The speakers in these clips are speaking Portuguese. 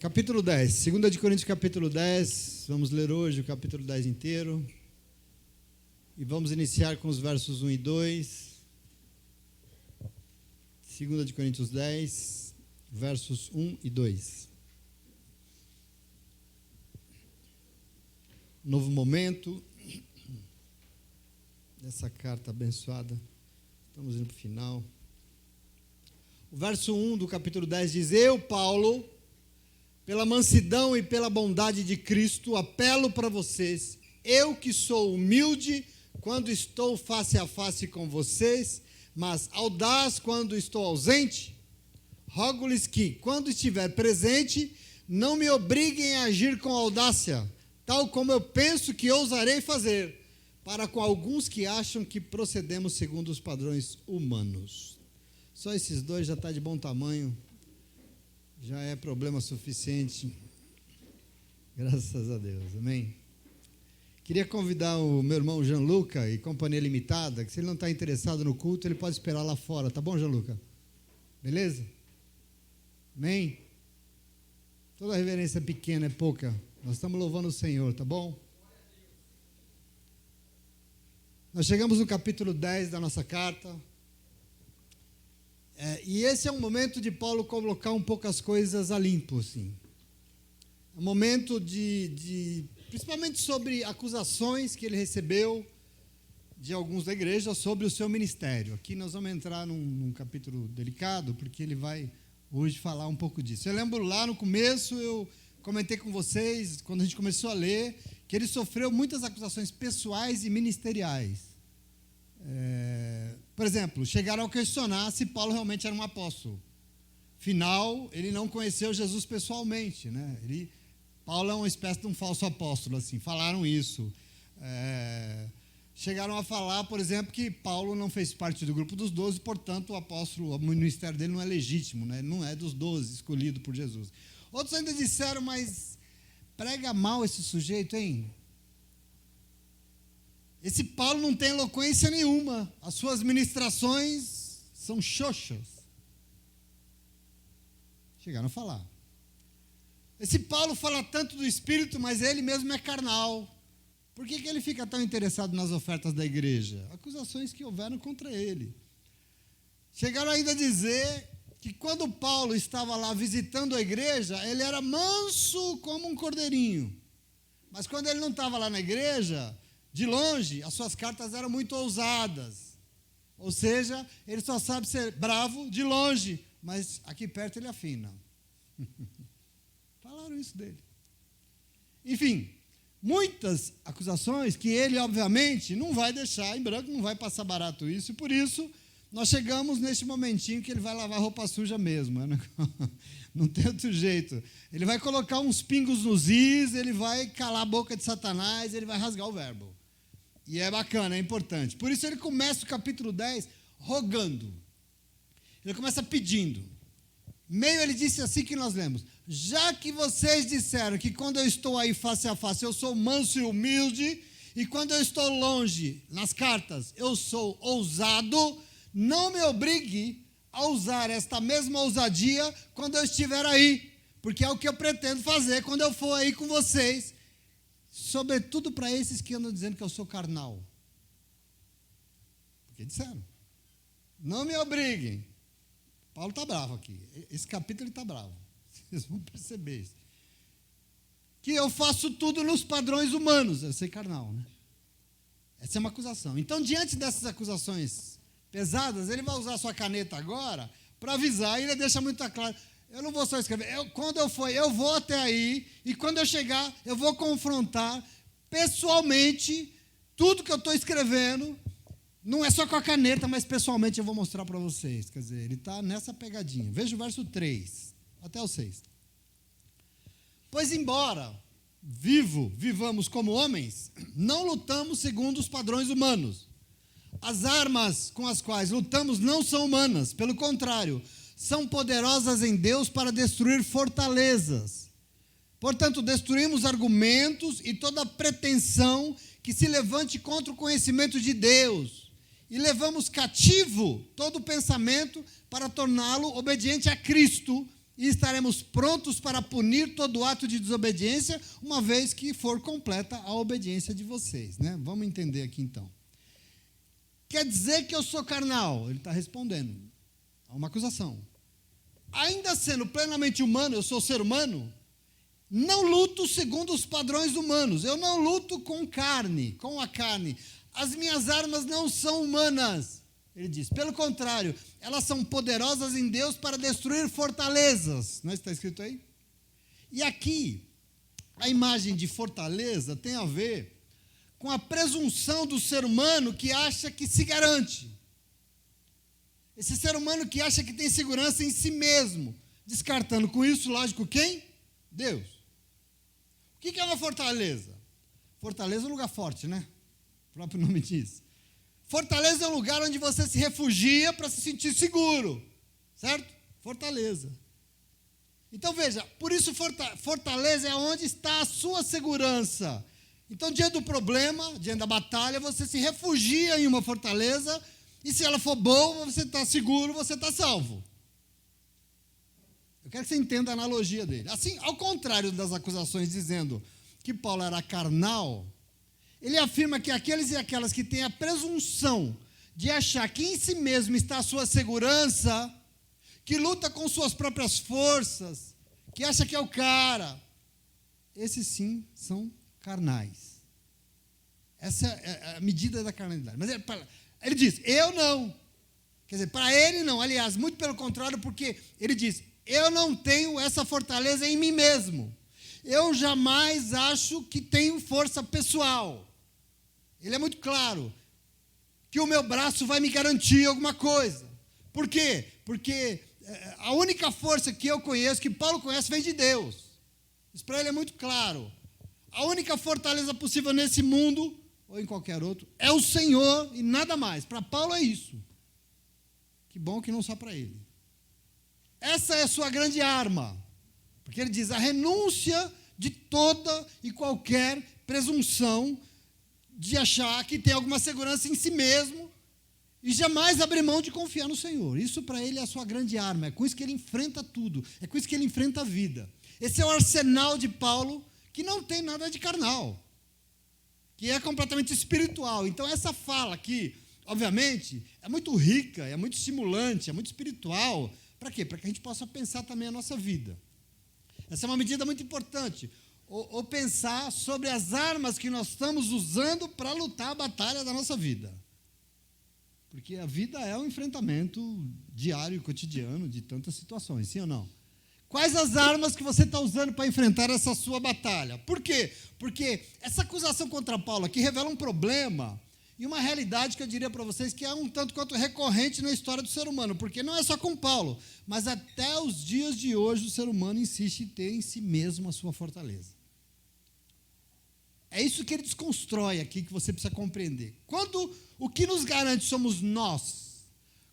Capítulo 10, 2 de Coríntios capítulo 10, vamos ler hoje o capítulo 10 inteiro, e vamos iniciar com os versos 1 e 2, 2 de Coríntios 10, versos 1 e 2. Novo momento dessa carta abençoada, estamos indo para o final. O verso 1 do capítulo 10 diz: Eu, Paulo, pela mansidão e pela bondade de Cristo, apelo para vocês, eu que sou humilde quando estou face a face com vocês, mas audaz quando estou ausente, rogo-lhes que, quando estiver presente, não me obriguem a agir com audácia, tal como eu penso que ousarei fazer, para com alguns que acham que procedemos segundo os padrões humanos. Só esses dois já está de bom tamanho. Já é problema suficiente, graças a Deus, amém? Queria convidar o meu irmão Gianluca e Companhia Limitada, que se ele não está interessado no culto, ele pode esperar lá fora, tá bom, Gianluca? Beleza? Amém? Toda reverência pequena é pouca, nós estamos louvando o Senhor, tá bom? Nós chegamos no capítulo 10 da nossa carta. E esse é um momento de Paulo colocar um pouco as coisas a limpo, assim. É um momento principalmente sobre acusações que ele recebeu de alguns da igreja sobre o seu ministério. Aqui nós vamos entrar num capítulo delicado, porque ele vai hoje falar um pouco disso. Eu lembro lá no começo, eu comentei com vocês, quando a gente começou a ler, que ele sofreu muitas acusações pessoais e ministeriais. Por exemplo, chegaram a questionar se Paulo realmente era um apóstolo. Afinal, ele não conheceu Jesus pessoalmente, né? Paulo é uma espécie de um falso apóstolo, assim, falaram isso. Chegaram a falar, por exemplo, que Paulo não fez parte do grupo dos 12, portanto, o ministério dele não é legítimo, né? Ele não é dos 12 escolhido por Jesus. Outros ainda disseram, mas prega mal esse sujeito, hein? Esse Paulo não tem eloquência nenhuma. As suas ministrações são xoxas. Chegaram a falar. Esse Paulo fala tanto do Espírito, mas ele mesmo é carnal. Por que ele fica tão interessado nas ofertas da igreja? Acusações que houveram contra ele. Chegaram ainda a dizer que quando Paulo estava lá visitando a igreja, ele era manso como um cordeirinho. Mas quando ele não estava lá na igreja, de longe, as suas cartas eram muito ousadas. Ou seja, ele só sabe ser bravo de longe, mas aqui perto ele afina. Falaram isso dele. Enfim, muitas acusações que ele, obviamente, não vai deixar em branco, não vai passar barato isso, e por isso nós chegamos neste momentinho que ele vai lavar roupa suja mesmo. Né? Não tem outro jeito. Ele vai colocar uns pingos nos is, ele vai calar a boca de Satanás, ele vai rasgar o verbo. E é bacana, é importante. Por isso ele começa o capítulo 10 rogando. Ele começa pedindo. Meio ele disse assim que nós lemos: já que vocês disseram que quando eu estou aí face a face eu sou manso e humilde, e quando eu estou longe, nas cartas, eu sou ousado, não me obrigue a usar esta mesma ousadia quando eu estiver aí, porque é o que eu pretendo fazer quando eu for aí com vocês, sobretudo para esses que andam dizendo que eu sou carnal. Porque disseram. Não me obriguem. Paulo está bravo aqui. Esse capítulo ele está bravo. Vocês vão perceber isso. Que eu faço tudo nos padrões humanos. Eu sei carnal, né? Essa é uma acusação. Então, diante dessas acusações pesadas, ele vai usar a sua caneta agora para avisar, e ele deixa muito claro: eu não vou só escrever, quando eu for, eu vou até aí, e quando eu chegar, eu vou confrontar pessoalmente tudo que eu estou escrevendo. Não é só com a caneta, mas pessoalmente eu vou mostrar para vocês. Quer dizer, ele está nessa pegadinha. Veja o verso 3, até o 6. Pois embora vivamos como homens, não lutamos segundo os padrões humanos. As armas com as quais lutamos não são humanas, pelo contrário, são poderosas em Deus para destruir fortalezas. Portanto, destruímos argumentos e toda pretensão que se levante contra o conhecimento de Deus. E levamos cativo todo pensamento para torná-lo obediente a Cristo. e estaremos prontos para punir todo ato de desobediência, uma vez que for completa a obediência de vocês. Né? Vamos entender aqui então. Quer dizer que eu sou carnal? Ele está respondendo a uma acusação. Ainda sendo plenamente humano, eu sou ser humano, não luto segundo os padrões humanos. Eu não luto com a carne. As minhas armas não são humanas. Ele diz, pelo contrário, elas são poderosas em Deus para destruir fortalezas. Não é isso que está escrito aí? E aqui, a imagem de fortaleza tem a ver com a presunção do ser humano que acha que se garante. Esse ser humano que acha que tem segurança em si mesmo, descartando com isso, lógico, quem? Deus. O que é uma fortaleza? Fortaleza é um lugar forte, né? O próprio nome diz. Fortaleza é um lugar onde você se refugia para se sentir seguro, certo? Fortaleza. Então veja, por isso fortaleza é onde está a sua segurança. Então, diante do problema, diante da batalha, você se refugia em uma fortaleza, e se ela for boa, você está seguro, você está salvo. Eu quero que você entenda a analogia dele. Assim, ao contrário das acusações dizendo que Paulo era carnal, ele afirma que aqueles e aquelas que têm a presunção de achar que em si mesmo está a sua segurança, que luta com suas próprias forças, que acha que é o cara, esses sim são carnais. Essa é a medida da carnalidade. Mas ele diz, eu não. Quer dizer, para ele não. Aliás, muito pelo contrário, porque ele diz, eu não tenho essa fortaleza em mim mesmo. Eu jamais acho que tenho força pessoal. Ele é muito claro que o meu braço vai me garantir alguma coisa. Por quê? Porque a única força que eu conheço, que Paulo conhece, vem de Deus. Isso para ele é muito claro. A única fortaleza possível nesse mundo, ou em qualquer outro, é o Senhor e nada mais. Para Paulo é isso. Que bom que não só para ele. Essa é a sua grande arma. Porque ele diz, a renúncia de toda e qualquer presunção de achar que tem alguma segurança em si mesmo e jamais abrir mão de confiar no Senhor. Isso para ele é a sua grande arma. É com isso que ele enfrenta tudo. É com isso que ele enfrenta a vida. Esse é o arsenal de Paulo, que não tem nada de carnal, que é completamente espiritual. Então essa fala aqui, obviamente, é muito rica, é muito estimulante, é muito espiritual. Para quê? Para que a gente possa pensar também a nossa vida. Essa é uma medida muito importante. Ou pensar sobre as armas que nós estamos usando para lutar a batalha da nossa vida. Porque a vida é um enfrentamento diário e cotidiano de tantas situações, sim ou não? Quais as armas que você está usando para enfrentar essa sua batalha? Por quê? Porque essa acusação contra Paulo aqui revela um problema e uma realidade que eu diria para vocês que é um tanto quanto recorrente na história do ser humano, porque não é só com Paulo, mas até os dias de hoje o ser humano insiste em ter em si mesmo a sua fortaleza. É isso que ele desconstrói aqui, que você precisa compreender. Quando o que nos garante somos nós,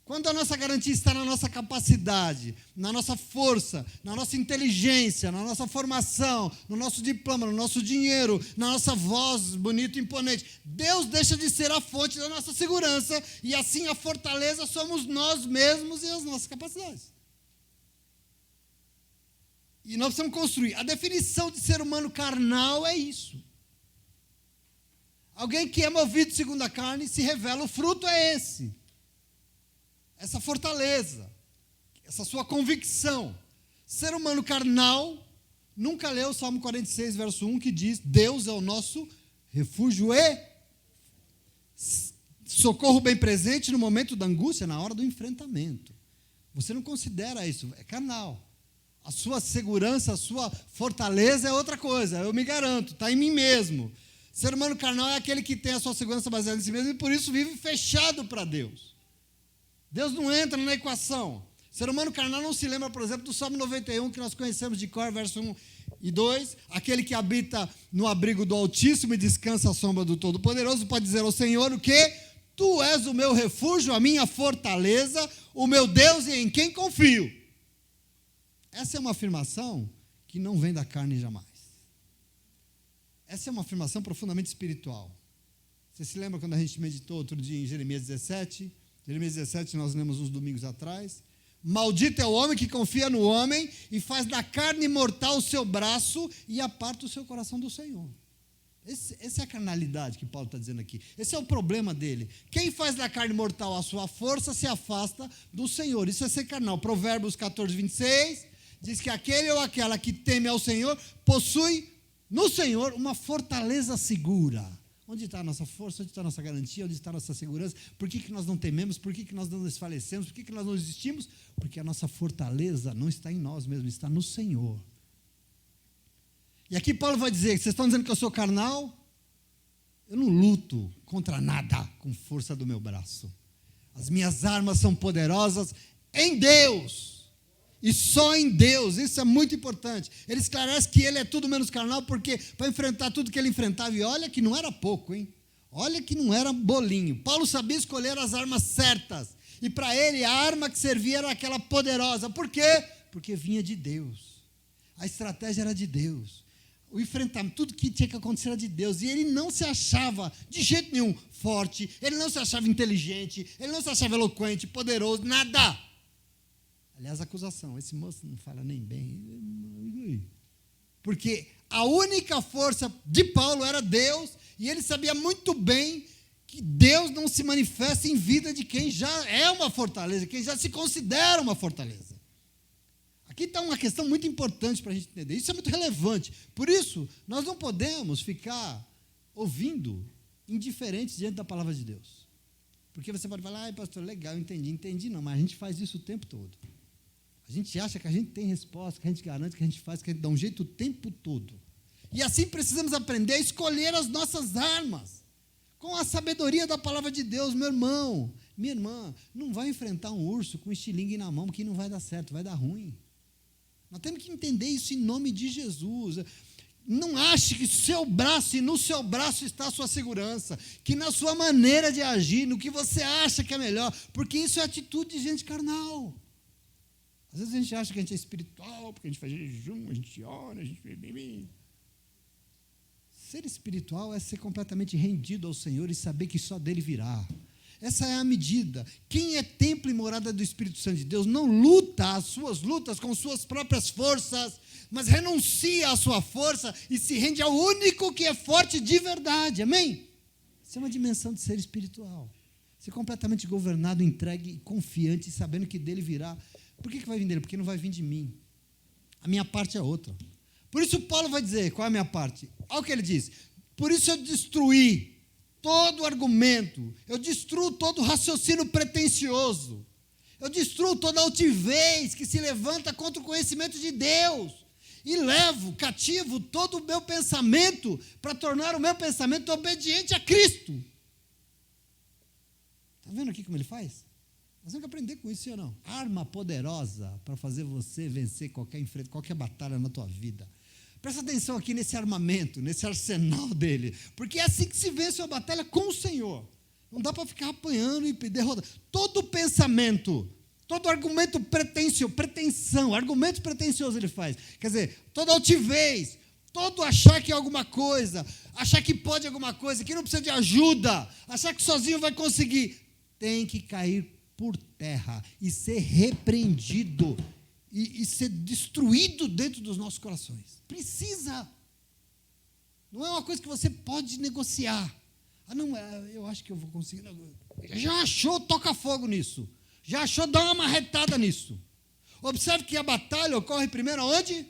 quando a nossa garantia está na nossa capacidade, na nossa força, na nossa inteligência, na nossa formação, no nosso diploma, no nosso dinheiro, na nossa voz bonita e imponente, Deus deixa de ser a fonte da nossa segurança e assim a fortaleza somos nós mesmos e as nossas capacidades. E nós precisamos construir. A definição de ser humano carnal é isso. Alguém que é movido segundo a carne se revela, o fruto é esse. Essa fortaleza, essa sua convicção. Ser humano carnal nunca leu o Salmo 46, verso 1, que diz, Deus é o nosso refúgio e socorro bem presente no momento da angústia, na hora do enfrentamento. Você não considera isso, é carnal. A sua segurança, a sua fortaleza é outra coisa, eu me garanto, está em mim mesmo. Ser humano carnal é aquele que tem a sua segurança baseada em si mesmo e por isso vive fechado para Deus. Deus não entra na equação. Ser humano carnal não se lembra, por exemplo, do Salmo 91, que nós conhecemos de cor, verso 1 e 2. Aquele que habita no abrigo do Altíssimo e descansa à sombra do Todo-Poderoso pode dizer ao Senhor o quê? Tu és o meu refúgio, a minha fortaleza, o meu Deus e em quem confio. Essa é uma afirmação que não vem da carne jamais. Essa é uma afirmação profundamente espiritual. Você se lembra quando a gente meditou outro dia em Jeremias 17? Jeremias 17 nós lemos uns domingos atrás. Maldito é o homem que confia no homem e faz da carne mortal o seu braço e aparta o seu coração do Senhor. Essa é a carnalidade que Paulo está dizendo aqui. Esse é o problema dele. Quem faz da carne mortal a sua força se afasta do Senhor. Isso é ser carnal. Provérbios 14, 26 diz que aquele ou aquela que teme ao Senhor possui no Senhor uma fortaleza segura. Onde está a nossa força? Onde está a nossa garantia? Onde está a nossa segurança? Por que nós não tememos? Por que nós não desfalecemos? Por que nós não existimos? Porque a nossa fortaleza não está em nós mesmos, está no Senhor. E aqui Paulo vai dizer, vocês estão dizendo que eu sou carnal? Eu não luto contra nada com força do meu braço. As minhas armas são poderosas em Deus. E só em Deus, isso é muito importante. Ele esclarece que ele é tudo menos carnal, porque para enfrentar tudo que ele enfrentava, e olha que não era pouco, hein? Olha que não era bolinho. Paulo sabia escolher as armas certas. E para ele, a arma que servia era aquela poderosa. Por quê? Porque vinha de Deus. A estratégia era de Deus. O enfrentamento, tudo que tinha que acontecer era de Deus. E ele não se achava, de jeito nenhum, forte. Ele não se achava inteligente. Ele não se achava eloquente, poderoso, nada. Aliás, acusação. Esse moço não fala nem bem. Porque a única força de Paulo era Deus. E ele sabia muito bem que Deus não se manifesta em vida de quem já é uma fortaleza, quem já se considera uma fortaleza. Aqui está uma questão muito importante para a gente entender. Isso é muito relevante. Por isso, nós não podemos ficar ouvindo indiferentes diante da palavra de Deus. Porque você pode falar, pastor, legal, entendi. Entendi não, mas a gente faz isso o tempo todo. A gente acha que a gente tem resposta, que a gente garante, que a gente faz, que a gente dá um jeito o tempo todo. E assim precisamos aprender a escolher as nossas armas. Com a sabedoria da palavra de Deus, meu irmão, minha irmã, não vai enfrentar um urso com estilingue na mão, que não vai dar certo, vai dar ruim. Nós temos que entender isso em nome de Jesus. Não ache que seu braço, e no seu braço está a sua segurança, que na sua maneira de agir, no que você acha que é melhor, porque isso é atitude de gente carnal. Às vezes a gente acha que a gente é espiritual, porque a gente faz jejum, a gente ora, a gente... Ser espiritual é ser completamente rendido ao Senhor e saber que só dele virá. Essa é a medida. Quem é templo e morada do Espírito Santo de Deus não luta as suas lutas com suas próprias forças, mas renuncia à sua força e se rende ao único que é forte de verdade. Amém? Isso é uma dimensão de ser espiritual. Ser completamente governado, entregue, confiante, sabendo que dele virá. Por que vai vir dele? Porque não vai vir de mim. A minha parte é outra. Por isso Paulo vai dizer, qual é a minha parte? Olha o que ele diz. Por isso eu destruí todo argumento, eu destruo todo raciocínio pretensioso, eu destruo toda altivez que se levanta contra o conhecimento de Deus, e levo cativo todo o meu pensamento para tornar o meu pensamento obediente a Cristo. Está vendo aqui como ele faz? Nós temos que aprender com isso, sim ou não? Arma poderosa para fazer você vencer qualquer batalha na tua vida. Presta atenção aqui nesse armamento, nesse arsenal dele, porque é assim que se vence uma batalha com o Senhor. Não dá para ficar apanhando e derrotando. Todo pensamento, todo argumento argumento pretensioso ele faz. Quer dizer, toda altivez, todo achar que é alguma coisa, achar que pode alguma coisa, que não precisa de ajuda, achar que sozinho vai conseguir, tem que cair por terra e ser repreendido e ser destruído dentro dos nossos corações. Precisa. Não é uma coisa que você pode negociar. Não, eu acho que eu vou conseguir. Já achou, toca fogo nisso. Já achou, dá uma marretada nisso. Observe que a batalha ocorre primeiro aonde?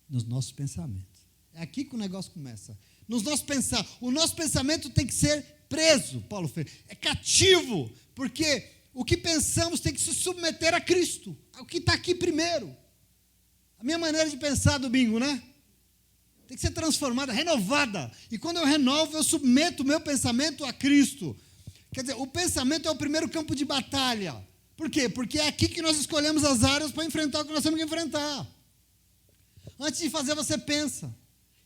Nos nossos pensamentos. É aqui que o negócio começa. Nos nossos pensamentos. O nosso pensamento tem que ser preso, Paulo fez. É cativo, porque o que pensamos tem que se submeter a Cristo. O que está aqui primeiro. A minha maneira de pensar domingo, né? Tem que ser transformada, renovada. E quando eu renovo, eu submeto o meu pensamento a Cristo. Quer dizer, o pensamento é o primeiro campo de batalha. Por quê? Porque é aqui que nós escolhemos as áreas para enfrentar o que nós temos que enfrentar. Antes de fazer, você pensa.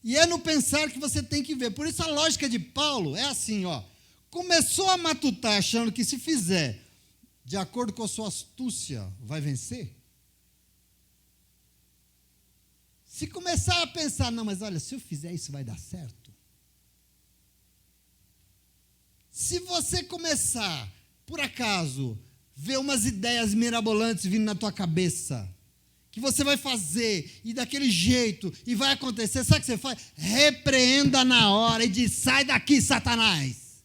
E é no pensar que você tem que ver. Por isso a lógica de Paulo é assim, ó. Começou a matutar achando que se fizer de acordo com a sua astúcia, vai vencer? Se começar a pensar, não, mas olha, se eu fizer isso vai dar certo. Se você começar, por acaso, ver umas ideias mirabolantes vindo na tua cabeça, que você vai fazer, e daquele jeito, e vai acontecer, sabe o que você faz? Repreenda na hora e diz, sai daqui, Satanás.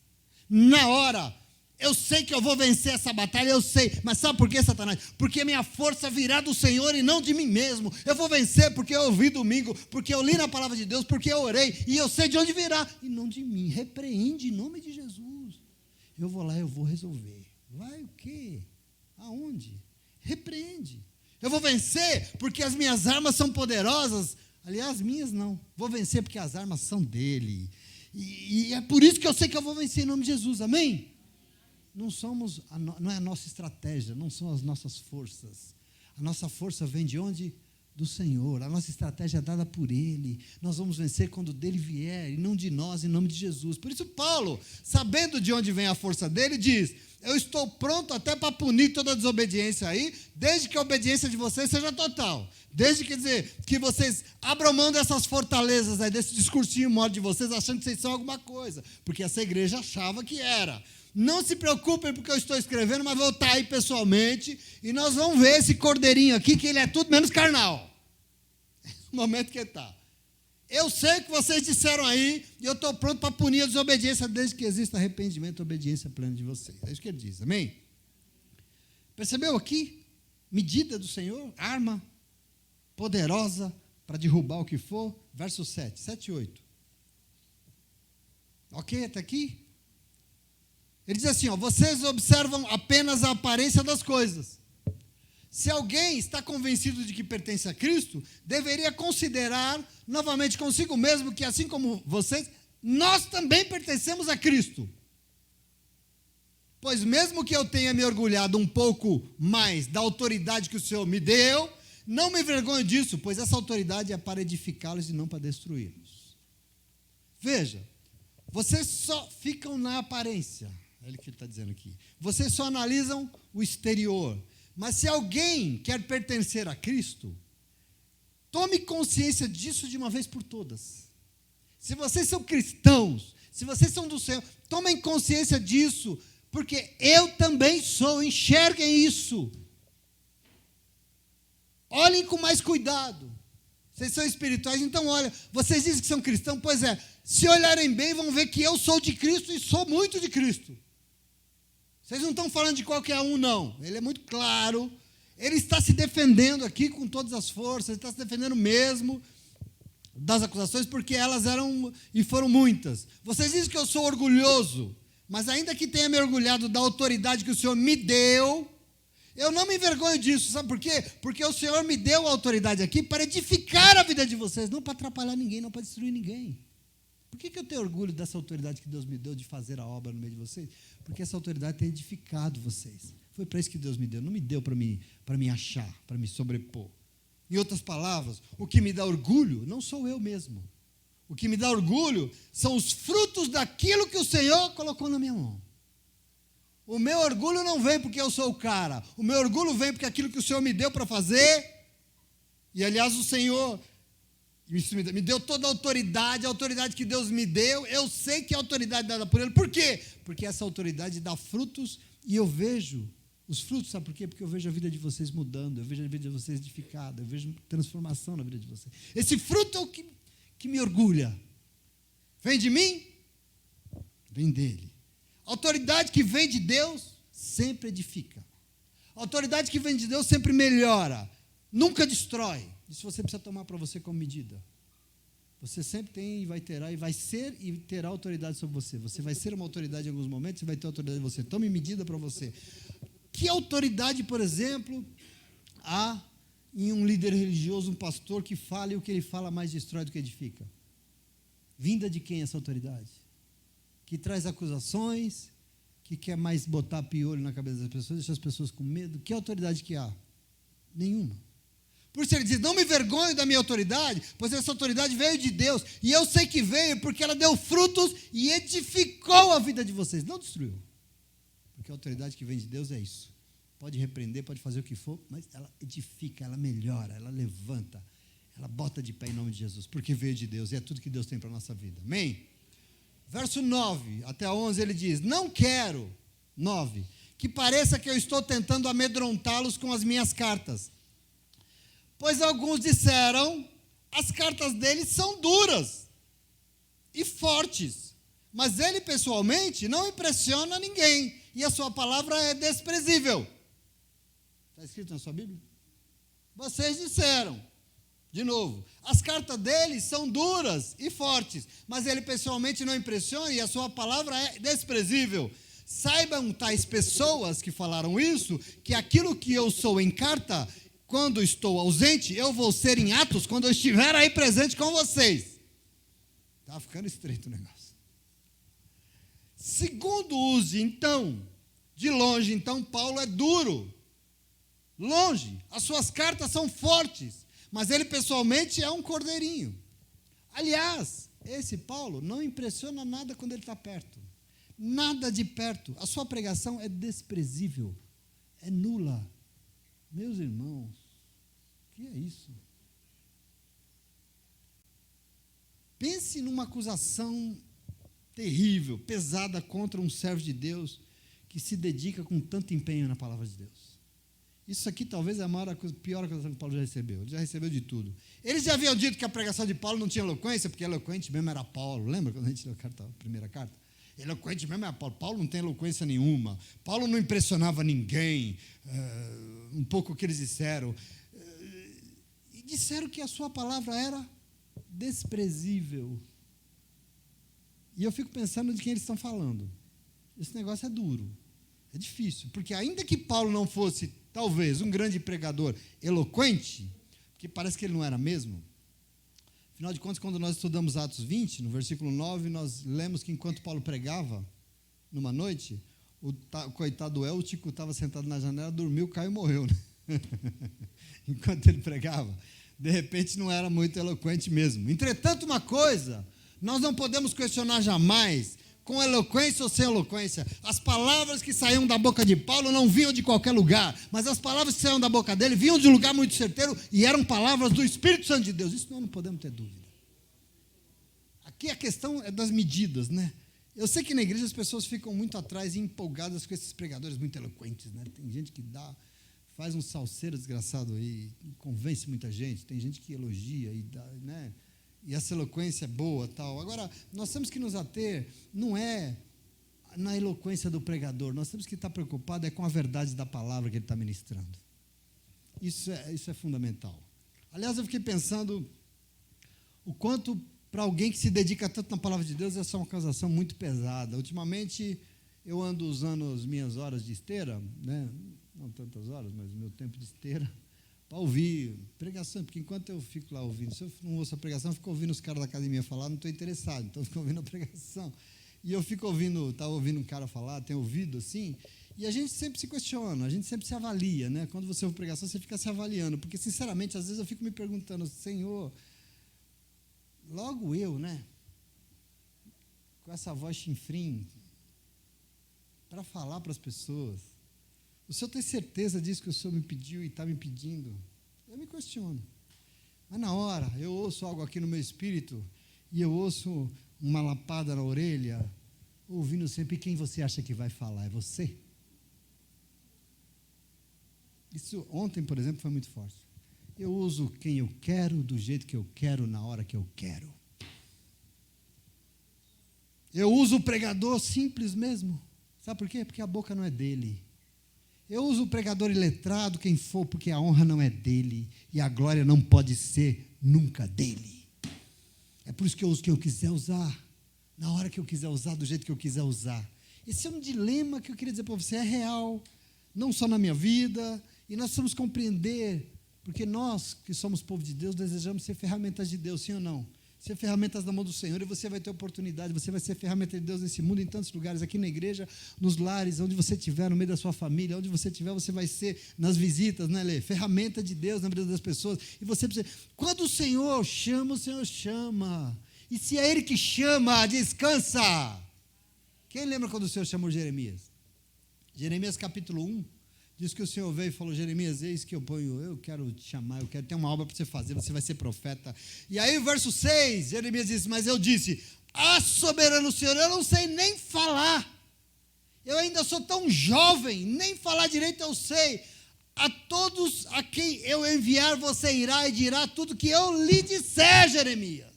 Na hora. Eu sei que eu vou vencer essa batalha, eu sei. Mas sabe por quê, Satanás? Porque minha força virá do Senhor e não de mim mesmo. Eu vou vencer porque eu ouvi domingo, porque eu li na palavra de Deus, porque eu orei, e eu sei de onde virá, e não de mim. Repreende em nome de Jesus. Eu vou lá, eu vou resolver. Vai o quê? Aonde? Repreende. Eu vou vencer porque as minhas armas são poderosas. Aliás, minhas não. Vou vencer porque as armas são dele. E é por isso que eu sei que eu vou vencer em nome de Jesus. Amém? Não é a nossa estratégia, não são as nossas forças. A nossa força vem de onde? Do Senhor. A nossa estratégia é dada por Ele. Nós vamos vencer quando dele vier, e não de nós, em nome de Jesus. Por isso Paulo, sabendo de onde vem a força dele, diz, eu estou pronto até para punir toda a desobediência aí, desde que a obediência de vocês seja total. Desde que vocês abram mão dessas fortalezas aí, desse discursinho mole de vocês, achando que vocês são alguma coisa. Porque essa igreja achava que era. Não se preocupem porque eu estou escrevendo, mas vou estar aí pessoalmente, e nós vamos ver esse cordeirinho aqui, que ele é tudo menos carnal. No momento que ele está. Eu sei o que vocês disseram aí, e eu estou pronto para punir a desobediência, desde que exista arrependimento e obediência plena de vocês. É isso que ele diz, amém? Percebeu aqui? Medida do Senhor, arma poderosa para derrubar o que for. Verso 7 e 8. Ok, até aqui? Ele diz assim, vocês observam apenas a aparência das coisas. Se alguém está convencido de que pertence a Cristo, deveria considerar novamente consigo mesmo que, assim como vocês, nós também pertencemos a Cristo. Pois mesmo que eu tenha me orgulhado um pouco mais da autoridade que o Senhor me deu, não me envergonho disso, pois essa autoridade é para edificá-los e não para destruí-los. Veja, vocês só ficam na aparência. É o que ele está dizendo aqui. Vocês só analisam o exterior. Mas se alguém quer pertencer a Cristo, tome consciência disso de uma vez por todas. Se vocês são cristãos, se vocês são do Senhor, tomem consciência disso, porque eu também sou, enxerguem isso. Olhem com mais cuidado. Vocês são espirituais, então olha, vocês dizem que são cristãos, pois é, se olharem bem, vão ver que eu sou de Cristo e sou muito de Cristo. Vocês não estão falando de qualquer um, não. Ele é muito claro. Ele está se defendendo aqui com todas as forças. Ele está se defendendo mesmo das acusações, porque elas eram e foram muitas. Vocês dizem que eu sou orgulhoso, mas ainda que tenha me orgulhado da autoridade que o Senhor me deu, eu não me envergonho disso. Sabe por quê? Porque o Senhor me deu a autoridade aqui para edificar a vida de vocês, não para atrapalhar ninguém, não para destruir ninguém. Por que eu tenho orgulho dessa autoridade que Deus me deu de fazer a obra no meio de vocês? Porque essa autoridade tem edificado vocês. Foi para isso que Deus me deu. Não me deu para me achar, para me sobrepor. Em outras palavras, o que me dá orgulho não sou eu mesmo. O que me dá orgulho são os frutos daquilo que o Senhor colocou na minha mão. O meu orgulho não vem porque eu sou o cara. O meu orgulho vem porque aquilo que o Senhor me deu para fazer, e aliás o Senhor me deu toda a autoridade que Deus me deu, eu sei que é a autoridade dada por Ele. Por quê? Porque essa autoridade dá frutos, e eu vejo os frutos, sabe por quê? Porque eu vejo a vida de vocês mudando, eu vejo a vida de vocês edificada, eu vejo transformação na vida de vocês. Esse fruto é o que me orgulha. Vem de mim? Vem dele. A autoridade que vem de Deus sempre edifica. A autoridade que vem de Deus sempre melhora, nunca destrói. Isso você precisa tomar para você como medida. Você sempre tem e vai terá, e vai ser e terá autoridade sobre você. Você vai ser uma autoridade em alguns momentos e vai ter autoridade em você. Tome medida para você. Que autoridade, por exemplo, há em um líder religioso, um pastor que fala e o que ele fala mais destrói do que edifica? Vinda de quem essa autoridade? Que traz acusações, que quer mais botar piolho na cabeça das pessoas, deixa as pessoas com medo. Que autoridade que há? Nenhuma. Por isso ele diz, não me envergonho da minha autoridade, pois essa autoridade veio de Deus, e eu sei que veio porque ela deu frutos e edificou a vida de vocês, não destruiu. Porque a autoridade que vem de Deus é isso. Pode repreender, pode fazer o que for, mas ela edifica, ela melhora, ela levanta, ela bota de pé em nome de Jesus, porque veio de Deus, e é tudo que Deus tem para a nossa vida. Amém? Verso 9 até 11 ele diz, não quero, 9, que pareça que eu estou tentando amedrontá-los com as minhas cartas. Pois alguns disseram, as cartas dele são duras e fortes, mas ele pessoalmente não impressiona ninguém, e a sua palavra é desprezível. Está escrito na sua Bíblia? Vocês disseram, de novo, as cartas dele são duras e fortes, mas ele pessoalmente não impressiona e a sua palavra é desprezível. Saibam tais pessoas que falaram isso, que aquilo que eu sou em carta, quando estou ausente, eu vou ser em atos quando eu estiver aí presente com vocês. Está ficando estreito o negócio. Segundo use, então, de longe, então, Paulo é duro. Longe, as suas cartas são fortes, mas ele pessoalmente é um cordeirinho. Aliás, esse Paulo não impressiona nada quando ele está perto. Nada de perto. A sua pregação é desprezível, é nula. Meus irmãos, o que é isso? Pense numa acusação terrível, pesada contra um servo de Deus que se dedica com tanto empenho na palavra de Deus. Isso aqui talvez é a pior acusação que Paulo já recebeu. Ele já recebeu de tudo. Eles já haviam dito que a pregação de Paulo não tinha eloquência, porque eloquente mesmo era Paulo. Lembra quando a gente leu a primeira carta? Eloquente mesmo era Paulo. Paulo não tem eloquência nenhuma. Paulo não impressionava ninguém. Um pouco o que eles disseram. E disseram que a sua palavra era desprezível. E eu fico pensando de quem eles estão falando. Esse negócio é duro. É difícil. Porque ainda que Paulo não fosse, talvez, um grande pregador eloquente, porque parece que ele não era mesmo. Afinal de contas, quando nós estudamos Atos 20, no versículo 9, nós lemos que enquanto Paulo pregava, numa noite, o coitado Eutico estava sentado na janela, dormiu, caiu e morreu. Né? Enquanto ele pregava. De repente, não era muito eloquente mesmo. Entretanto, uma coisa, nós não podemos questionar jamais, com eloquência ou sem eloquência. As palavras que saíam da boca de Paulo não vinham de qualquer lugar, mas as palavras que saíam da boca dele vinham de um lugar muito certeiro e eram palavras do Espírito Santo de Deus. Isso nós não podemos ter dúvida. Aqui a questão é das medidas, né? Eu sei que na igreja as pessoas ficam muito atrás e empolgadas com esses pregadores muito eloquentes, né? Tem gente que faz um salseiro desgraçado aí, convence muita gente, tem gente que elogia e dá, né? E essa eloquência é boa, tal. Agora, nós temos que nos ater, não é na eloquência do pregador, nós temos que estar preocupados com a verdade da palavra que ele está ministrando. Isso é fundamental. Aliás, eu fiquei pensando o quanto, para alguém que se dedica tanto na palavra de Deus, essa é uma acusação muito pesada. Ultimamente, eu ando usando as minhas horas de esteira, né? Não tantas horas, mas o meu tempo de esteira, para ouvir pregação, porque enquanto eu fico lá ouvindo, se eu não ouço a pregação, eu fico ouvindo os caras da academia falar, não estou interessado, então eu fico ouvindo a pregação. E eu fico estava ouvindo um cara falar, tenho ouvido assim, e a gente sempre se questiona, a gente sempre se avalia, né? Quando você ouve pregação, você fica se avaliando, porque, sinceramente, às vezes eu fico me perguntando, Senhor, logo eu, né? Com essa voz chinfrim, para falar para as pessoas, o Senhor tem certeza disso que o Senhor me pediu e está me pedindo? Eu me questiono. Mas na hora, eu ouço algo aqui no meu espírito, e eu ouço uma lapada na orelha, ouvindo sempre, quem você acha que vai falar? É você? Isso ontem, por exemplo, foi muito forte. Eu uso quem eu quero, do jeito que eu quero, na hora que eu quero. Eu uso o pregador simples mesmo. Sabe por quê? Porque a boca não é dele. Eu uso o pregador iletrado, quem for, porque a honra não é dele e a glória não pode ser nunca dele. É por isso que eu uso quem eu quiser usar, na hora que eu quiser usar, do jeito que eu quiser usar. Esse é um dilema que eu queria dizer para você, é real, não só na minha vida, e nós precisamos compreender, porque nós que somos povo de Deus, desejamos ser ferramentas de Deus, sim ou não? Ser ferramentas na mão do Senhor, e você vai ter oportunidade, você vai ser ferramenta de Deus nesse mundo, em tantos lugares, aqui na igreja, nos lares, onde você estiver, no meio da sua família, onde você estiver, você vai ser nas visitas, né, Lê? Ferramenta de Deus na vida das pessoas, e você precisa, quando o Senhor chama, e se é Ele que chama, descansa. Quem lembra quando o Senhor chamou Jeremias? Jeremias capítulo 1, diz que o Senhor veio e falou, Jeremias, eis que eu quero te chamar, eu quero ter uma obra para você fazer, você vai ser profeta. E aí o verso 6, Jeremias diz, mas eu disse, soberano Senhor, eu não sei nem falar. Eu ainda sou tão jovem, nem falar direito eu sei. A todos a quem eu enviar, você irá e dirá tudo que eu lhe disser, Jeremias.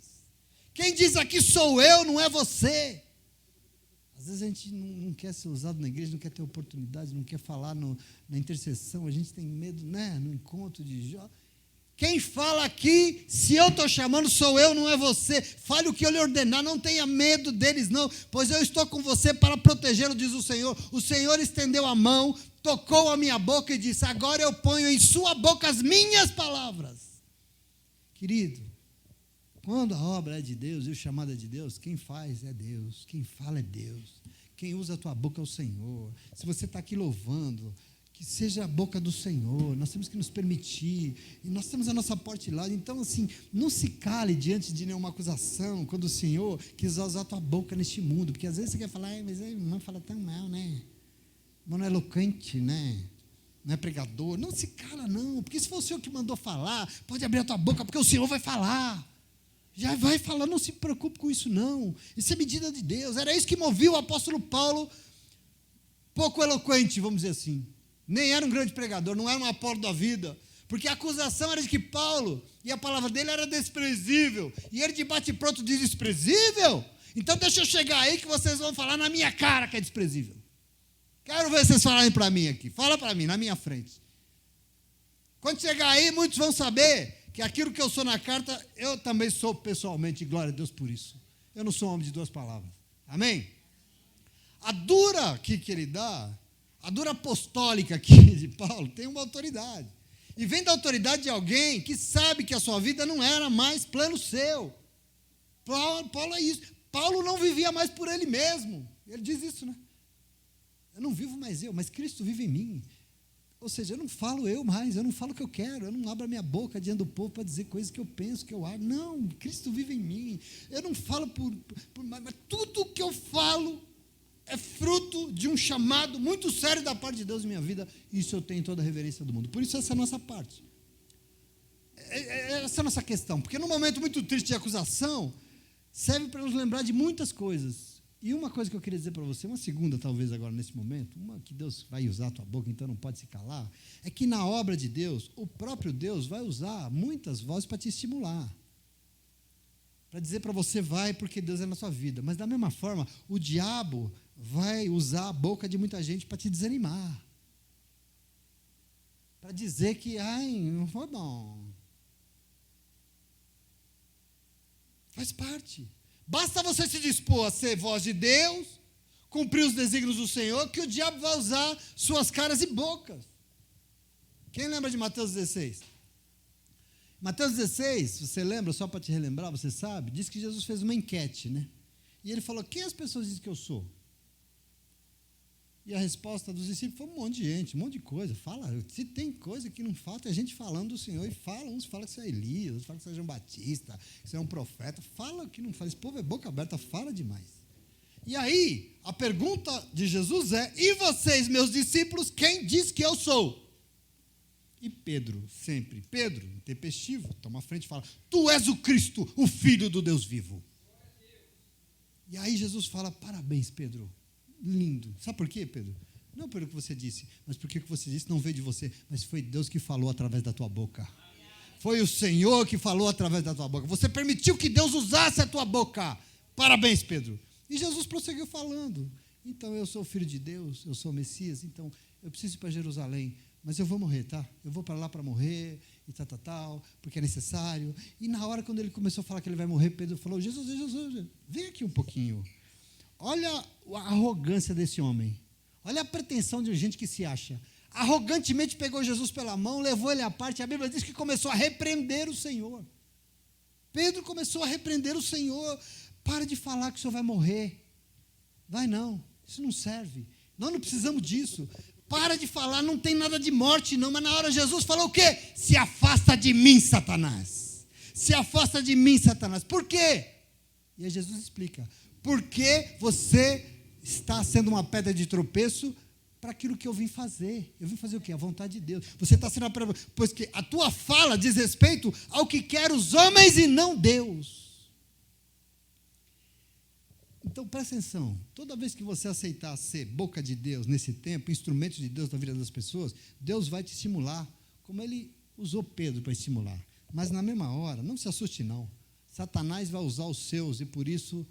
Quem diz aqui sou eu, não é você. Às vezes a gente não quer ser usado na igreja, não quer ter oportunidade, não quer falar na intercessão, a gente tem medo, né? No encontro de Jó. Quem fala aqui, se eu estou chamando, sou eu, não é você. Fale o que eu lhe ordenar, não tenha medo deles não, pois eu estou com você para protegê-lo, diz o Senhor. O Senhor estendeu a mão, tocou a minha boca e disse, agora eu ponho em sua boca as minhas palavras. Querido, quando a obra é de Deus e o chamado é de Deus, quem faz é Deus, quem fala é Deus, quem usa a tua boca é o Senhor. Se você está aqui louvando, que seja a boca do Senhor, nós temos que nos permitir, e nós temos a nossa porta lá, então assim, não se cale diante de nenhuma acusação, quando o Senhor quiser usar a tua boca neste mundo, porque às vezes você quer falar, mas a irmã fala tão mal, né? Irmão não é eloquente, né? Não é pregador, não se cala não, porque se for o Senhor que mandou falar, pode abrir a tua boca, porque o Senhor vai falar. Já vai falar, não se preocupe com isso não, isso é medida de Deus. Era isso que movia o apóstolo Paulo, pouco eloquente, vamos dizer assim, nem era um grande pregador, não era um Apolo da vida, porque a acusação era de que Paulo, e a palavra dele era desprezível, e ele de bate-pronto diz desprezível, então deixa eu chegar aí que vocês vão falar na minha cara que é desprezível. Quero ver vocês falarem para mim aqui, fala para mim, na minha frente. Quando chegar aí, muitos vão saber que aquilo que eu sou na carta, eu também sou pessoalmente, glória a Deus por isso. Eu não sou um homem de duas palavras. Amém? A dura que ele dá, a dura apostólica aqui de Paulo, tem uma autoridade. E vem da autoridade de alguém que sabe que a sua vida não era mais plano seu. Paulo é isso. Paulo não vivia mais por ele mesmo. Ele diz isso, né? Eu não vivo mais eu, mas Cristo vive em mim. Ou seja, eu não falo eu mais, eu não falo o que eu quero, eu não abro a minha boca diante do povo para dizer coisas que eu penso, que eu acho. Não, Cristo vive em mim. Eu não falo mas tudo que eu falo é fruto de um chamado muito sério da parte de Deus em minha vida. Isso eu tenho toda a reverência do mundo. Por isso essa é a nossa parte. Essa é a nossa questão. Porque num momento muito triste de acusação, serve para nos lembrar de muitas coisas. E uma coisa que eu queria dizer para você, uma segunda talvez agora nesse momento, uma que Deus vai usar a tua boca, então não pode se calar, é que na obra de Deus, o próprio Deus vai usar muitas vozes para te estimular. Para dizer para você, vai, porque Deus é na sua vida. Mas da mesma forma, o diabo vai usar a boca de muita gente para te desanimar. Para dizer que, não foi bom. Faz parte. Basta você se dispor a ser voz de Deus, cumprir os desígnios do Senhor, que o diabo vai usar suas caras e bocas. Quem lembra de Mateus 16? Mateus 16, você lembra, só para te relembrar, você sabe, diz que Jesus fez uma enquete, né? E ele falou, quem as pessoas dizem que eu sou? E a resposta dos discípulos foi um monte de gente, um monte de coisa. Fala, se tem coisa que não falta, é a gente falando do Senhor. E fala, uns falam que você é Elias, outros falam que você é João Batista, que você é um profeta. Fala que não fala. Esse povo é boca aberta, fala demais. E aí, a pergunta de Jesus é, e vocês, meus discípulos, quem diz que eu sou? E Pedro, sempre, Pedro, intempestivo, toma a frente e fala, tu és o Cristo, o Filho do Deus vivo. E aí Jesus fala, parabéns, Pedro. Lindo. Sabe por quê, Pedro? Não pelo que você disse, mas porque o que você disse não veio de você, mas foi Deus que falou através da tua boca. Foi o Senhor que falou através da tua boca. Você permitiu que Deus usasse a tua boca. Parabéns, Pedro. E Jesus prosseguiu falando. Então, eu sou filho de Deus, eu sou o Messias, então eu preciso ir para Jerusalém, mas eu vou morrer, tá? Eu vou para lá para morrer, e tal, porque é necessário. E na hora, quando ele começou a falar que ele vai morrer, Pedro falou, Jesus, vem aqui um pouquinho. Olha a arrogância desse homem. Olha a pretensão de gente que se acha. Arrogantemente pegou Jesus pela mão, levou ele à parte. A Bíblia diz que começou a repreender o Senhor. Pedro começou a repreender o Senhor. Para de falar que o Senhor vai morrer. Vai não, isso não serve. Nós não precisamos disso. Para de falar, não tem nada de morte não. Mas na hora Jesus falou o quê? Se afasta de mim, Satanás. Se afasta de mim, Satanás. Por quê? E aí Jesus explica. Porque você está sendo uma pedra de tropeço para aquilo que eu vim fazer. Eu vim fazer o quê? A vontade de Deus. Você está sendo pois que a tua fala diz respeito ao que quer os homens e não Deus. Então, presta atenção. Toda vez que você aceitar ser boca de Deus nesse tempo, instrumento de Deus na vida das pessoas, Deus vai te estimular, como Ele usou Pedro para estimular. Mas, na mesma hora, não se assuste, não. Satanás vai usar os seus e, por isso,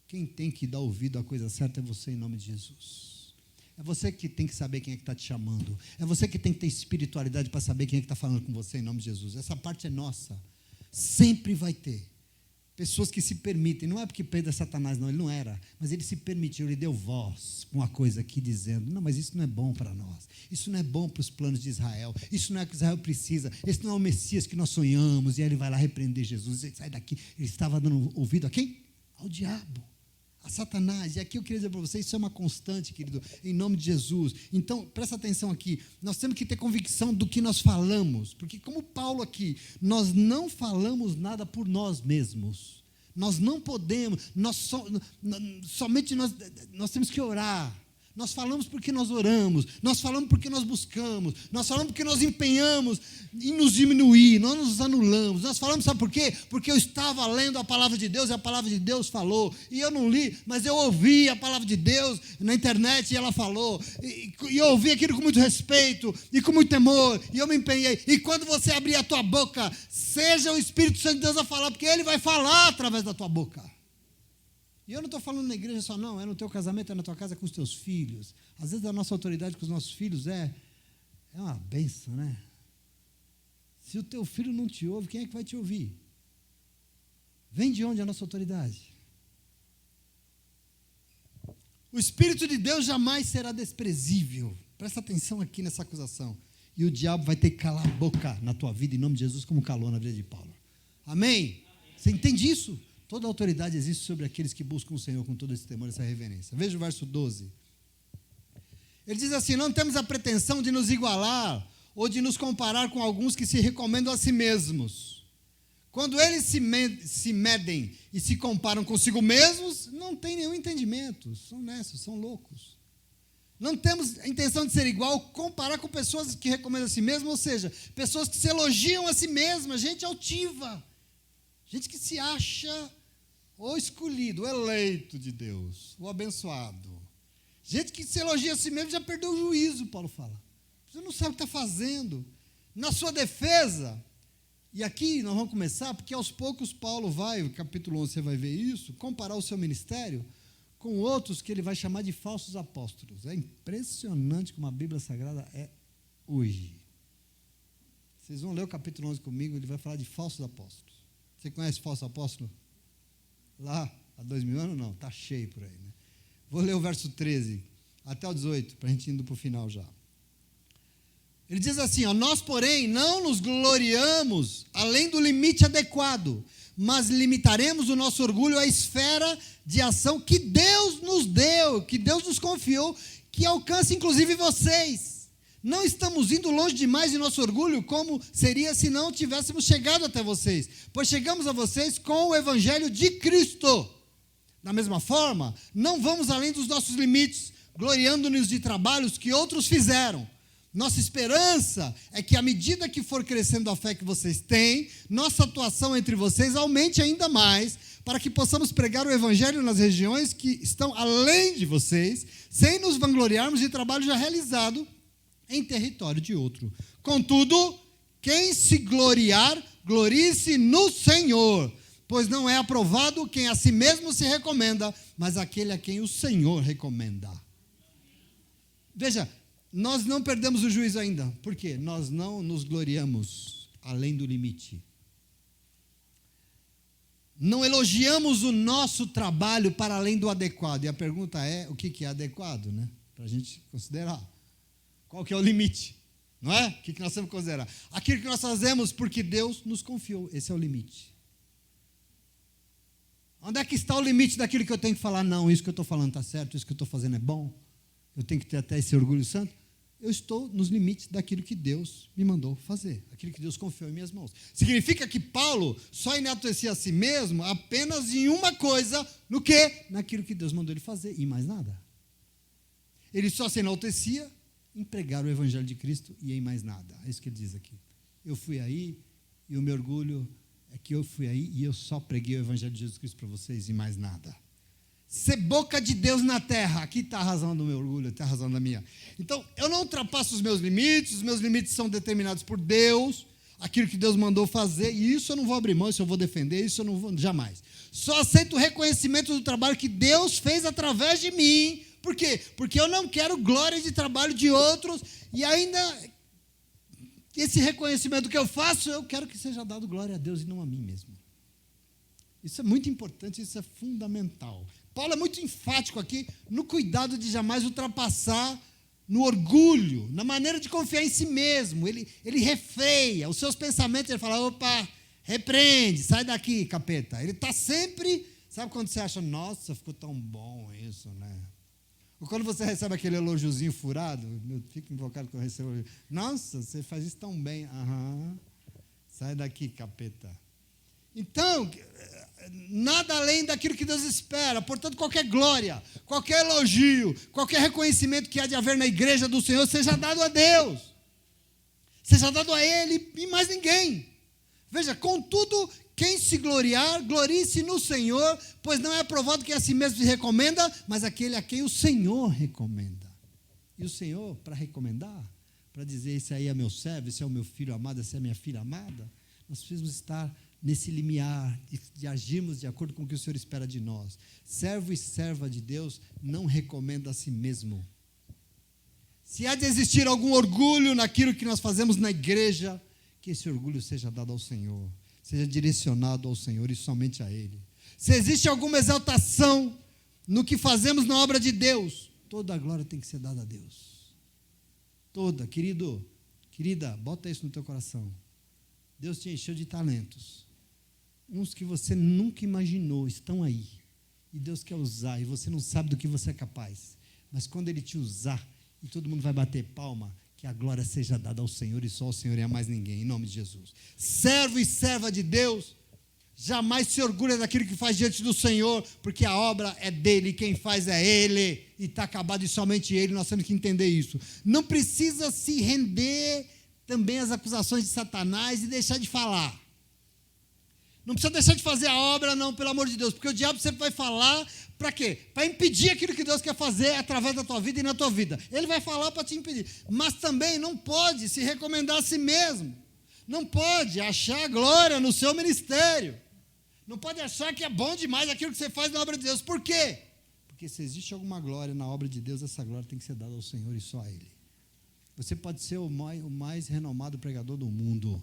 quem tem que dar ouvido à coisa certa é você, em nome de Jesus. É você que tem que saber quem é que está te chamando. É você que tem que ter espiritualidade para saber quem é que está falando com você, em nome de Jesus. Essa parte é nossa. Sempre vai ter. Pessoas que se permitem. Não é porque Pedro é Satanás, não. Ele não era. Mas ele se permitiu, ele deu voz para uma coisa aqui dizendo, não, mas isso não é bom para nós. Isso não é bom para os planos de Israel. Isso não é o que Israel precisa. Esse não é o Messias que nós sonhamos. E aí ele vai lá repreender Jesus. Ele sai daqui. Ele estava dando ouvido a quem? Ao diabo. A Satanás, e aqui eu queria dizer para vocês, isso é uma constante, querido, em nome de Jesus. Então, presta atenção aqui, nós temos que ter convicção do que nós falamos, porque como Paulo aqui, nós não falamos nada por nós mesmos, nós não podemos, somente nós temos que orar. Nós falamos porque nós oramos, nós falamos porque nós buscamos, nós falamos porque nós empenhamos em nos diminuir, nós nos anulamos, nós falamos, sabe por quê? Porque eu estava lendo a palavra de Deus e a palavra de Deus falou, e eu não li, mas eu ouvi a palavra de Deus na internet e ela falou, e eu ouvi aquilo com muito respeito e com muito temor, e eu me empenhei, e quando você abrir a tua boca, seja o Espírito Santo de Deus a falar, porque Ele vai falar através da tua boca. E eu não estou falando na igreja só, não, é no teu casamento, é na tua casa, é com os teus filhos. Às vezes a nossa autoridade com os nossos filhos é uma bênção, né? Se o teu filho não te ouve, quem é que vai te ouvir? Vem de onde a nossa autoridade? O Espírito de Deus jamais será desprezível. Presta atenção aqui nessa acusação. E o diabo vai ter que calar a boca na tua vida, em nome de Jesus, como calou na vida de Paulo. Amém? Você entende isso? Toda autoridade existe sobre aqueles que buscam o Senhor com todo esse temor, essa reverência. Veja o verso 12. Ele diz assim, não temos a pretensão de nos igualar ou de nos comparar com alguns que se recomendam a si mesmos. Quando eles se medem e se comparam consigo mesmos, não têm nenhum entendimento, são nessos, são loucos. Não temos a intenção de ser igual, comparar com pessoas que recomendam a si mesmas, ou seja, pessoas que se elogiam a si mesmas, gente altiva, gente que se acha o escolhido, o eleito de Deus, o abençoado. Gente que se elogia a si mesmo já perdeu o juízo, Paulo fala. Você não sabe o que está fazendo. Na sua defesa, e aqui nós vamos começar, porque aos poucos Paulo vai, no capítulo 11 você vai ver isso, comparar o seu ministério com outros que ele vai chamar de falsos apóstolos. É impressionante como a Bíblia Sagrada é hoje. Vocês vão ler o capítulo 11 comigo, ele vai falar de falsos apóstolos. Você conhece falso apóstolo? Lá, há 2000 anos, não, está cheio por aí. Né? Vou ler o verso 13 até o 18, para a gente indo para o final já. Ele diz assim, ó, nós, porém, não nos gloriamos além do limite adequado, mas limitaremos o nosso orgulho à esfera de ação que Deus nos deu, que Deus nos confiou, que alcance inclusive vocês. Não estamos indo longe demais de nosso orgulho, como seria se não tivéssemos chegado até vocês, pois chegamos a vocês com o Evangelho de Cristo. Da mesma forma, não vamos além dos nossos limites, gloriando-nos de trabalhos que outros fizeram. Nossa esperança é que, à medida que for crescendo a fé que vocês têm, nossa atuação entre vocês aumente ainda mais, para que possamos pregar o Evangelho nas regiões que estão além de vocês, sem nos vangloriarmos de trabalho já realizado em território de outro. Contudo, quem se gloriar, glorie-se no Senhor, pois não é aprovado quem a si mesmo se recomenda, mas aquele a quem o Senhor recomenda. Veja, nós não perdemos o juízo ainda. Por quê? Nós não nos gloriamos além do limite. Não elogiamos o nosso trabalho para além do adequado. E a pergunta é, o que é adequado, né? Para a gente considerar. Qual que é o limite? Não é? O que nós temos que considerar? Aquilo que nós fazemos porque Deus nos confiou. Esse é o limite. Onde é que está o limite daquilo que eu tenho que falar? Não, isso que eu estou falando está certo, isso que eu estou fazendo é bom. Eu tenho que ter até esse orgulho santo. Eu estou nos limites daquilo que Deus me mandou fazer, aquilo que Deus confiou em minhas mãos. Significa que Paulo só enaltecia a si mesmo apenas em uma coisa, no quê? Naquilo que Deus mandou ele fazer, e mais nada. Ele só se enaltecia em pregar o Evangelho de Cristo e em mais nada. É isso que ele diz aqui. Eu fui aí, e o meu orgulho é que eu fui aí e eu só preguei o Evangelho de Jesus Cristo para vocês e mais nada. ser boca de Deus na terra. Aqui está a razão do meu orgulho, está a razão da minha. Então, eu não ultrapasso os meus limites são determinados por Deus, aquilo que Deus mandou fazer, e isso eu não vou abrir mão, isso eu vou defender, isso eu não vou, jamais. Só aceito o reconhecimento do trabalho que Deus fez através de mim. Por quê? Porque eu não quero glória de trabalho de outros, e ainda esse reconhecimento que eu faço, eu quero que seja dado glória a Deus e não a mim mesmo. Isso é muito importante, isso é fundamental. Paulo é muito enfático aqui no cuidado de jamais ultrapassar no orgulho, na maneira de confiar em si mesmo. Ele refreia os seus pensamentos, ele fala, opa, repreende, sai daqui, capeta. Ele está sempre, sabe quando você acha, nossa, ficou tão bom isso, né? Ou quando você recebe aquele elogiozinho furado, eu fico invocado quando eu recebo elogio. Nossa, você faz isso tão bem. Sai daqui, capeta. Então, nada além daquilo que Deus espera. Portanto, qualquer glória, qualquer elogio, qualquer reconhecimento que há de haver na igreja do Senhor, seja dado a Deus. Seja dado a Ele e mais ninguém. Veja, contudo, quem se gloriar, glorie-se no Senhor, pois não é aprovado que a si mesmo se recomenda, mas aquele a quem o Senhor recomenda. E o Senhor, para recomendar, para dizer, esse aí é meu servo, esse é o meu filho amado, essa é a minha filha amada, nós precisamos estar nesse limiar de agirmos de acordo com o que o Senhor espera de nós. Servo e serva de Deus não recomenda a si mesmo. Se há de existir algum orgulho naquilo que nós fazemos na igreja, que esse orgulho seja dado ao Senhor, seja direcionado ao Senhor e somente a Ele. Se existe alguma exaltação no que fazemos na obra de Deus, toda a glória tem que ser dada a Deus. Toda, querido, querida, bota isso no teu coração. Deus te encheu de talentos. Uns que você nunca imaginou estão aí. E Deus quer usar, e você não sabe do que você é capaz. Mas quando Ele te usar, e todo mundo vai bater palma, que a glória seja dada ao Senhor, e só ao Senhor e a mais ninguém, em nome de Jesus. Servo e serva de Deus, jamais se orgulha daquilo que faz diante do Senhor, porque a obra é dele, quem faz é Ele, e está acabado e somente Ele, nós temos que entender isso. Não precisa se render também às acusações de Satanás e deixar de falar. Não precisa deixar de fazer a obra, não, pelo amor de Deus, porque o diabo sempre vai falar para quê? Para impedir aquilo que Deus quer fazer através da tua vida e na tua vida. Ele vai falar para te impedir, mas também não pode se recomendar a si mesmo, não pode achar glória no seu ministério, não pode achar que é bom demais aquilo que você faz na obra de Deus. Por quê? Porque se existe alguma glória na obra de Deus, essa glória tem que ser dada ao Senhor e só a Ele. Você pode ser o mais renomado pregador do mundo.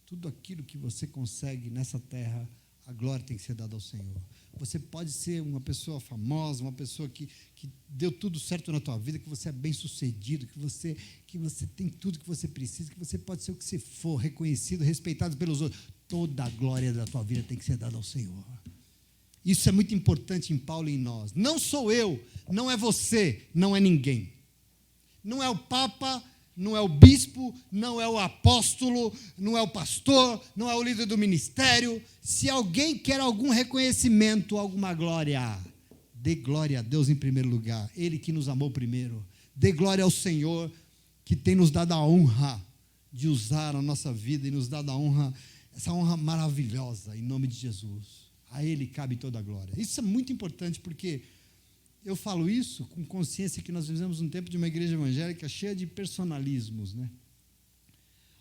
Tudo aquilo que você consegue nessa terra, a glória tem que ser dada ao Senhor. Você pode ser uma pessoa famosa, uma pessoa que deu tudo certo na tua vida, que você é bem sucedido, que você tem tudo que você precisa, que você pode ser o que você for, reconhecido, respeitado pelos outros. Toda a glória da tua vida tem que ser dada ao Senhor. Isso é muito importante em Paulo e em nós. Não sou eu, não é você, não é ninguém. Não é o Papa, não é o bispo, não é o apóstolo, não é o pastor, não é o líder do ministério. Se alguém quer algum reconhecimento, alguma glória, dê glória a Deus em primeiro lugar. Ele que nos amou primeiro. Dê glória ao Senhor, que tem nos dado a honra de usar a nossa vida e nos dado a honra, essa honra maravilhosa, em nome de Jesus. A Ele cabe toda a glória. Isso é muito importante, porque eu falo isso com consciência que nós vivemos um tempo de uma igreja evangélica cheia de personalismos, né?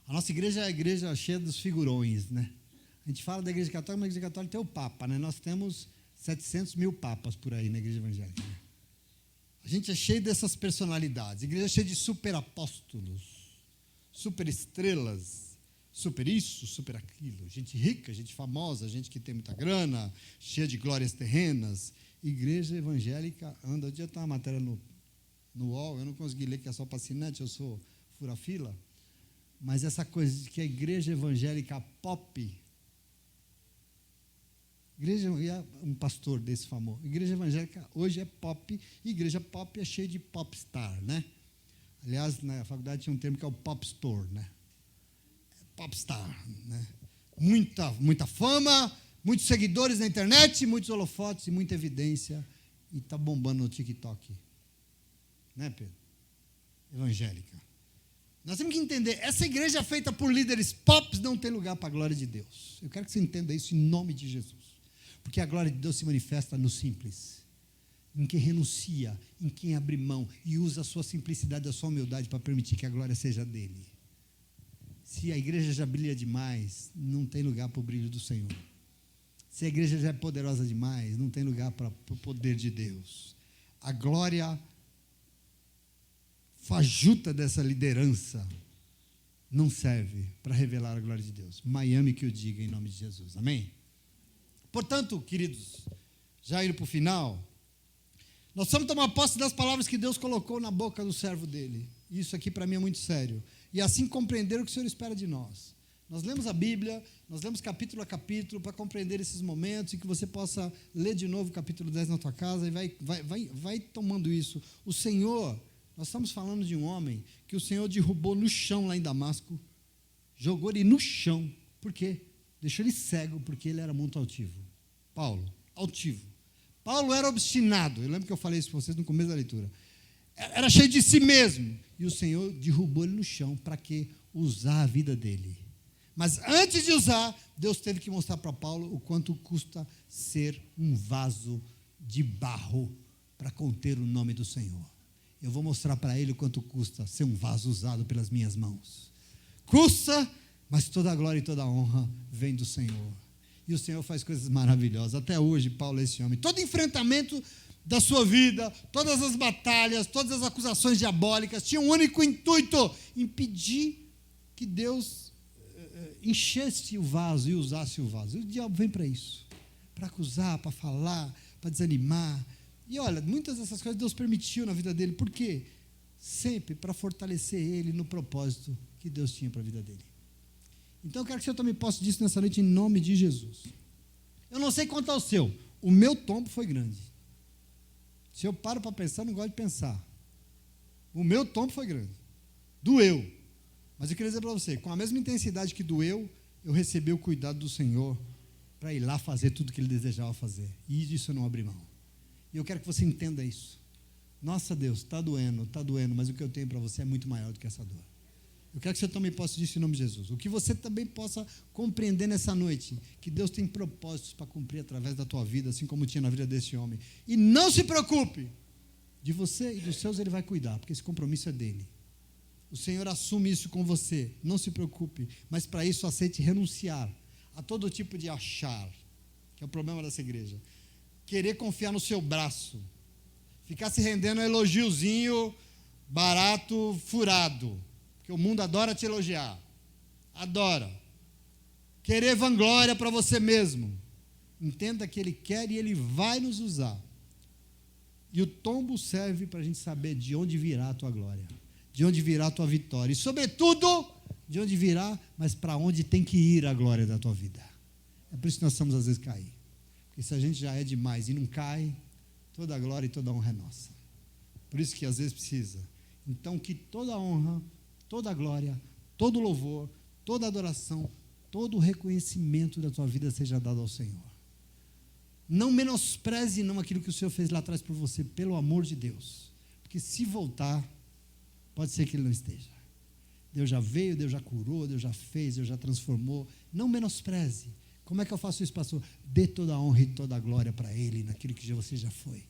A nossa igreja é a igreja cheia dos figurões, né? A gente fala da igreja católica, mas a igreja católica tem o Papa, né? Nós temos 700 mil papas por aí na igreja evangélica. Né? A gente é cheio dessas personalidades. A igreja é cheia de super apóstolos, super estrelas, super isso, super aquilo. Gente rica, gente famosa, gente que tem muita grana, cheia de glórias terrenas. Igreja evangélica anda. Um dia tem uma matéria no UOL, eu não consegui ler, que é só para assinante, eu sou fura-fila, mas essa coisa de que a igreja evangélica pop, um pastor desse famoso, igreja evangélica hoje é pop, e igreja pop é cheia de popstar, né? Aliás, na faculdade tinha um termo que é o pop store, né? Popstar, né? Muita fama, muitos seguidores na internet, muitos holofotes e muita evidência, e está bombando no TikTok. Né, Pedro? Evangélica. Nós temos que entender, essa igreja feita por líderes pops não tem lugar para a glória de Deus. Eu quero que você entenda isso em nome de Jesus. Porque a glória de Deus se manifesta no simples. em quem renuncia, em quem abre mão e usa a sua simplicidade, a sua humildade para permitir que a glória seja dele. Se a igreja já brilha demais, não tem lugar para o brilho do Senhor. Se a igreja já é poderosa demais, não tem lugar para o poder de Deus. A glória fajuta dessa liderança não serve para revelar a glória de Deus. Miami que o diga em nome de Jesus. Amém? Portanto, queridos, já indo para o final, nós vamos tomar posse das palavras que Deus colocou na boca do servo dele. Isso aqui para mim é muito sério. E assim compreender o que o Senhor espera de nós. Nós lemos a Bíblia, nós lemos capítulo a capítulo para compreender esses momentos e que você possa ler de novo o capítulo 10 na tua casa e vai tomando isso. O Senhor, nós estamos falando de um homem que o Senhor derrubou no chão lá em Damasco, jogou ele no chão. Por quê? Deixou ele cego porque ele era muito altivo. Paulo, altivo. Paulo era obstinado, eu lembro que eu falei isso para vocês no começo da leitura. Era cheio de si mesmo. E o Senhor derrubou ele no chão para que usar a vida dele. Mas antes de usar, Deus teve que mostrar para Paulo o quanto custa ser um vaso de barro para conter o nome do Senhor. Eu vou mostrar para ele o quanto custa ser um vaso usado pelas minhas mãos. Custa, mas toda a glória e toda a honra vem do Senhor. E o Senhor faz coisas maravilhosas. Até hoje, Paulo é esse homem. Todo enfrentamento da sua vida, todas as batalhas, todas as acusações diabólicas, tinham um único intuito: impedir que Deus enchesse o vaso e usasse o vaso. E o diabo vem para isso, para acusar, para falar, para desanimar. E olha, muitas dessas coisas Deus permitiu na vida dele. Por quê? Sempre para fortalecer ele no propósito que Deus tinha para a vida dele. Então eu quero que o Senhor tome posse disso nessa noite em nome de Jesus. Eu não sei quanto ao seu, o meu tombo foi grande. Se eu paro para pensar, eu não gosto de pensar. O meu tombo foi grande. Doeu. Mas eu queria dizer para você, com a mesma intensidade que doeu, eu recebi o cuidado do Senhor para ir lá fazer tudo que Ele desejava fazer. E disso eu não abri mão. E eu quero que você entenda isso. Nossa Deus, está doendo, mas o que eu tenho para você é muito maior do que essa dor. Eu quero que você tome posse disso em nome de Jesus. O que você também possa compreender nessa noite, que Deus tem propósitos para cumprir através da tua vida, assim como tinha na vida desse homem. E não se preocupe, de você e dos seus Ele vai cuidar, porque esse compromisso é dele. O Senhor assume isso com você, não se preocupe, mas para isso aceite renunciar a todo tipo de achar, que é o problema dessa igreja. Querer confiar no seu braço, ficar se rendendo a elogiozinho barato, furado, porque o mundo adora te elogiar, adora. Querer vanglória para você mesmo. Entenda que Ele quer e Ele vai nos usar. E o tombo serve para a gente saber de onde virá a tua glória, de onde virá a tua vitória, e sobretudo, de onde virá, mas para onde tem que ir a glória da tua vida. É por isso que nós estamos às vezes cair. Porque se a gente já é demais e não cai, toda a glória e toda a honra é nossa. Por isso que às vezes precisa. Então que toda a honra, toda a glória, todo o louvor, toda a adoração, todo o reconhecimento da tua vida seja dado ao Senhor. Não menospreze não aquilo que o Senhor fez lá atrás por você, pelo amor de Deus. Porque se voltar, pode ser que Ele não esteja. Deus já veio, Deus já curou, Deus já fez, Deus já transformou. Não menospreze. Como é que eu faço isso, pastor? Dê toda a honra e toda a glória para Ele, naquilo que você já foi.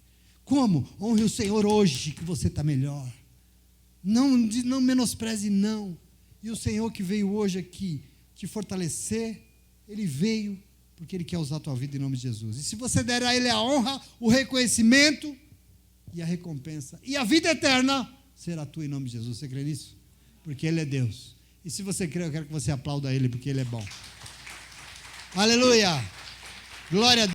Como? Honre o Senhor hoje, que você está melhor. Não menospreze, não. E o Senhor que veio hoje aqui te fortalecer, Ele veio porque Ele quer usar a tua vida em nome de Jesus. E se você der a Ele a honra, o reconhecimento e a recompensa, e a vida eterna, será tua em nome de Jesus. Você crê nisso? Porque Ele é Deus. E se você crê, eu quero que você aplauda Ele, porque Ele é bom. Aleluia! Glória a Deus.